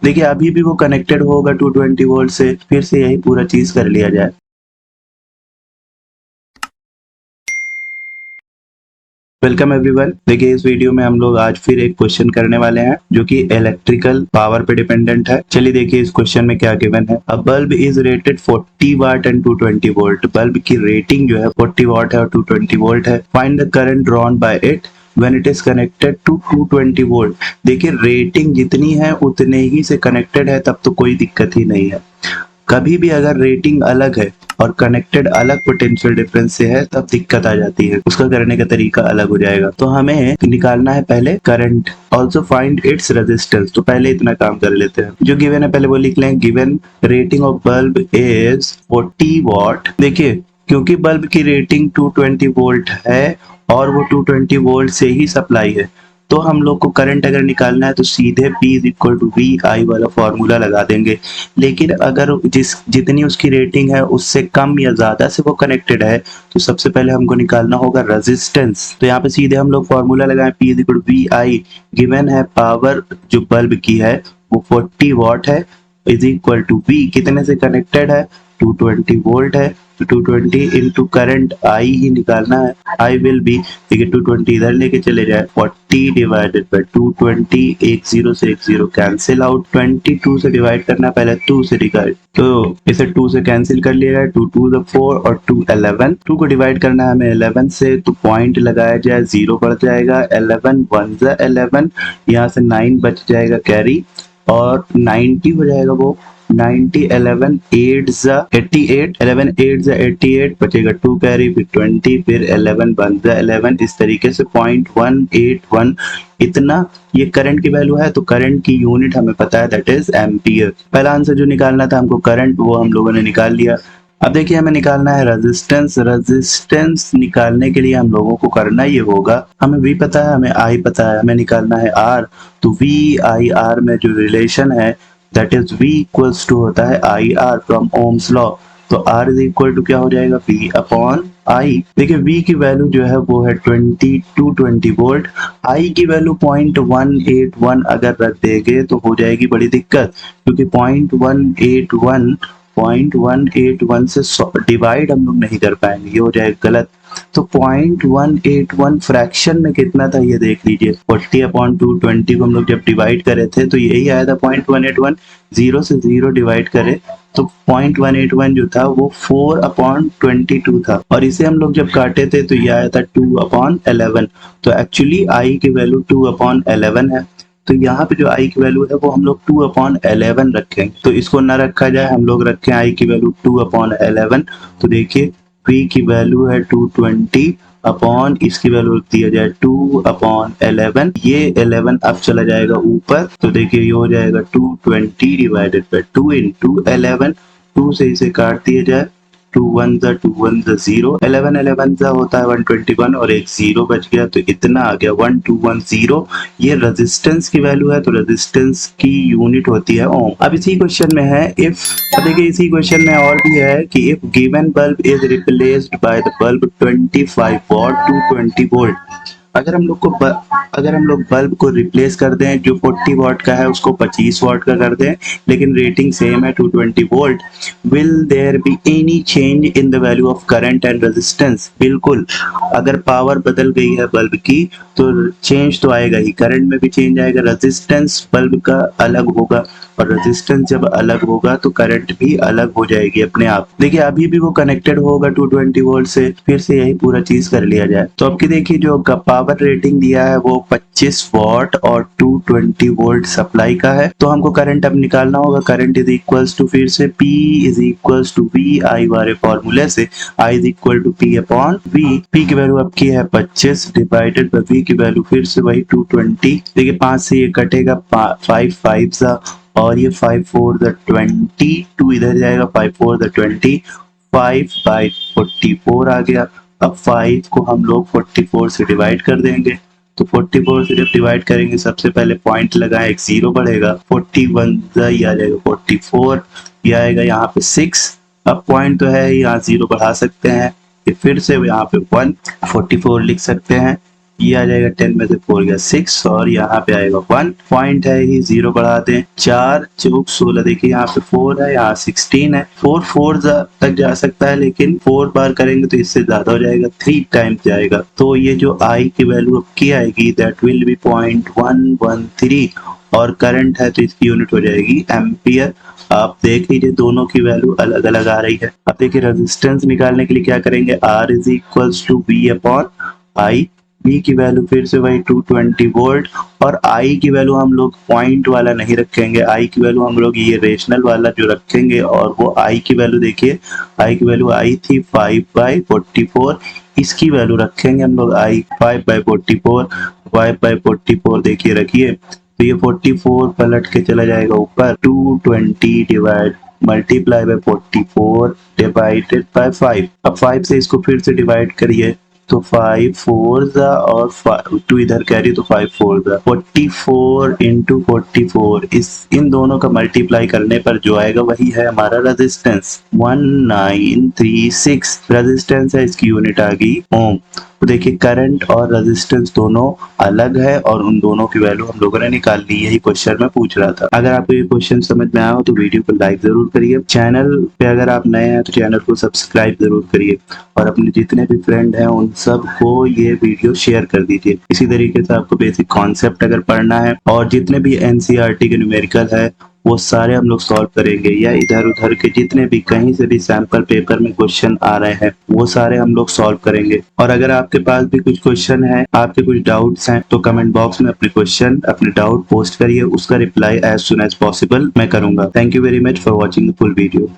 देखिए अभी भी वो कनेक्टेड होगा 220 वोल्ट से, फिर से यही पूरा चीज कर लिया जाए। Welcome everyone. देखिए इस वीडियो में हम लोग आज फिर एक क्वेश्चन करने वाले हैं जो कि इलेक्ट्रिकल पावर पे डिपेंडेंट है। चलिए देखिए इस क्वेश्चन में क्या गिवन है। A bulb is rated 40 watt and 220 volt. Bulb की रेटिंग जो है 40 वाट है और 220 वोल्ट है। Find the current drawn by it when it is connected to 220 volt. देखिए रेटिंग जितनी है उतने ही से कनेक्टेड है तब तो कोई दिक्कत ही नहीं है। कभी भी अगर रेटिंग अलग है और कनेक्टेड अलग पोटेंशियल डिफरेंस से है तब दिक्कत आ जाती है, उसका करने का तरीका अलग हो जाएगा। तो हमें निकालना है पहले current, also find its resistance. तो पहले इतना काम कर लेते हैं। जो गिवन है पहले वो लिख लें। Given rating of bulb is 40 what. देखिए क्योंकि बल्ब की रेटिंग 220 वोल्ट है और वो 220 वोल्ट से ही सप्लाई है, तो हम लोग को करंट अगर निकालना है तो सीधे P is equal to V I वाला फॉर्मूला लगा देंगे। लेकिन अगर जितनी उसकी रेटिंग है उससे कम या ज्यादा से वो कनेक्टेड है तो सबसे पहले हमको निकालना होगा रेजिस्टेंस। तो यहाँ पे सीधे हम लोग फॉर्मूला लगाएं P is equal to V I. Given है पावर जो बल्ब की है वो 40 वॉट है, इज इक्वल टू वी कितने से कनेक्टेड है 220 वोल्ट है। तो 220 इंटू करंट आई ही निकालना है। आई विल बी, देखिए 220 इधर लेके चले जाए 40 डिवाइडेड बाय 220, एक जीरो से एक जीरो कैंसिल आउट। 22 से डिवाइड करना है पहले 2 से डिवाइड, तो इसे 2 से कैंसिल कर लिया जाए। 2 2 द 4 और 2 11। 2 को डिवाइड करना है हमें 11 से, तो पॉइंट लगाया जाए, जीरो बढ़ जाएगा। 11 1 ज़ा 11, यहाँ से 9 बच जाएगा कैरी और 90 हो जाएगा वो 90। 11 8 ज़ा 88, 11 8 ज़ा 88, बचेगा 2 कैरी, फिर 20, फिर 11 1 ज़ा 11। इस तरीके से 0.181 इतना ये करंट की वैल्यू है। तो करंट की यूनिट हमें पता है, दैट इज एम्पियर। पहला आंसर जो निकालना था हमको करंट, वो हम लोगों ने निकाल लिया। अब देखिए हमें निकालना है रेजिस्टेंस। रेजिस्टेंस निकालने के लिए हम लोगों को करना ये होगा, हमें V पता है, हमें I पता है, हमें निकालना है R। तो V I R में जो रिलेशन है that is V equals to होता है IR फ्रॉम ओम्स लॉ। तो R इज इक्वल टू क्या हो जाएगा V अपॉन I। देखिए V की वैल्यू जो है वो है 20 वोल्ट। I की वैल्यू 0.181 अगर रख देंगे तो हो जाएगी बड़ी दिक्कत, क्योंकि 0.181 से डिवाइड हम लोग नहीं कर पाएंगे, ये हो जाएगा गलत। तो 0.181 फ्रैक्शन में कितना था ये देख लीजिए। 40 अपॉन 220 को हम लोग जब डिवाइड करे थे तो यही आया था 0.181। जीरो से जीरो डिवाइड करे तो 0.181 जो था वो 4 अपॉन 22 था, और इसे हम लोग जब काटे थे तो ये आया था 2 अपॉन 11। तो एक्चुअली आई की वैल्यू 2 अपॉन 11 है। तो यहाँ पे जो आई की वैल्यू है वो हम लोग 2 अपॉन 11 रखेंगे। तो इसको ना रखा जाए, हम लोग रखें आई की वैल्यू 2 अपॉन 11। तो देखिए P की वैल्यू है 220 अपॉन इसकी वैल्यू दिया जाए 2 अपॉन 11। ये 11 अब चला जाएगा ऊपर, तो देखिए ये हो जाएगा 220 डिवाइडेड बाय 2 इंटू 11। 2 से इसे काट दिया जाए, 2 1 ज़ा 2 1 ज़ा 0, 11 11 ज़ा होता है 121 और एक जीरो बच गया, तो इतना आ गया 1210। ये रेजिस्टेंस की वैल्यू है, तो रेजिस्टेंस की यूनिट होती है ओम। अब इसी क्वेश्चन में है इफ, देखिए इसी क्वेश्चन में और भी है कि if given bulb is replaced by the bulb 25 what 220 volt. अगर हम लोग बल्ब को रिप्लेस कर दें, जो 40 वॉट का है उसको 25 वॉट का कर दें, लेकिन रेटिंग सेम है 220 volt, will there be any change in the value of current and resistance. बिल्कुल, अगर पावर बदल गई है बल्ब की तो चेंज तो आएगा ही, करंट में भी चेंज आएगा, रेजिस्टेंस बल्ब का अलग होगा, और रेजिस्टेंस जब अलग होगा तो करंट भी अलग हो जाएगी अपने आप। देखिए अभी भी वो कनेक्टेड होगा 220 वोल्ट से, फिर से यही पूरा चीज कर लिया जाए। तो आपकी देखिए जो पावर रेटिंग दिया है वो 25 वॉट और 220 वोल्ट सप्लाई का है। तो हमको करंट अब निकालना होगा। करंट इज इक्वल्स टू, फिर से P is equals to V I वाले फॉर्मूले से, I is equal to P upon V। P की वैल्यू आपकी है 25 डिवाइडेड बाय V की वैल्यू फिर से वही 220। देखिए 5 से ये कटेगा, 5 5 सा, और ये 5 4 द 20, 2 इधर जाएगा, 5 4 द 20, 5 बाई 44 आ गया। अब 5 को हम लोग 44 से डिवाइड कर देंगे, तो 44 से जब डिवाइड करेंगे सबसे पहले पॉइंट लगाए, एक जीरो बढ़ेगा, 41 ये आ जाएगा 44, ये आएगा यहाँ पे 6। अब पॉइंट तो है यहाँ जीरो बढ़ा सकते हैं, फिर से यहाँ पे 1 44 लिख सकते हैं, ये आ जाएगा 10 में से 4 गया 6 और यहाँ पे आएगा 1 पॉइंट है ही 0 बढ़ा दें 4 चौक 16 देखिए यहाँ पे 4 है यहाँ 16 है 4 तक जा सकता है लेकिन 4 बार करेंगे तो इससे ज्यादा हो जाएगा 3 टाइम्स जाएगा तो ये जो आई की वैल्यू अब की आएगी दैट विल बी 0.113 और करंट है तो इसकी यूनिट हो जाएगी एम्पियर। आप देख लीजिए दोनों की वैल्यू अलग अलग आ रही है। अब देखिए रेजिस्टेंस निकालने के लिए क्या करेंगे R is equals to V upon I. V की वैल्यू फिर से वही 220 वोल्ट और I की वैल्यू हम लोग पॉइंट वाला नहीं रखेंगे, I की वैल्यू हम लोग ये रेशनल वाला जो रखेंगे और वो I की वैल्यू देखिए I की वैल्यू आई थी 5/44 इसकी वैल्यू रखेंगे हम लोग I 5/44 5/44 देखिए रखिए तो ये 44 पलट के चला जाएगा ऊपर 220 divide multiply by 44 divided by 5। अब 5 से इसको फिर से डिवाइड करिए तो 5 4 और 2 इधर कैरी तो 5 4 44 इंटू 44 इन दोनों का मल्टीप्लाई करने पर जो आएगा वही है हमारा रेजिस्टेंस 1936 रेजिस्टेंस है इसकी यूनिट आ गई ओम। तो देखिए करंट और रेजिस्टेंस दोनों अलग है और उन दोनों की वैल्यू हम लोगों ने निकाल ली, यही क्वेश्चन में पूछ रहा था। अगर आपको ये क्वेश्चन समझ में आया हो तो वीडियो को लाइक जरूर करिए, चैनल पे अगर आप नए हैं तो चैनल को सब्सक्राइब जरूर करिए और अपने जितने भी फ्रेंड हैं उन सब को ये वीडियो शेयर कर दीजिए। इसी तरीके से आपको बेसिक कॉन्सेप्ट अगर पढ़ना है और जितने भी एनसीईआरटी के न्यूमेरिकल है वो सारे हम लोग सॉल्व करेंगे या इधर उधर के जितने भी कहीं से भी सैंपल पेपर में क्वेश्चन आ रहे हैं वो सारे हम लोग सॉल्व करेंगे। और अगर आपके पास भी कुछ क्वेश्चन है, आपके कुछ डाउट्स हैं तो कमेंट बॉक्स में अपने क्वेश्चन अपने डाउट पोस्ट करिए, उसका reply as soon as possible मैं करूंगा। Thank you very much for watching the full video.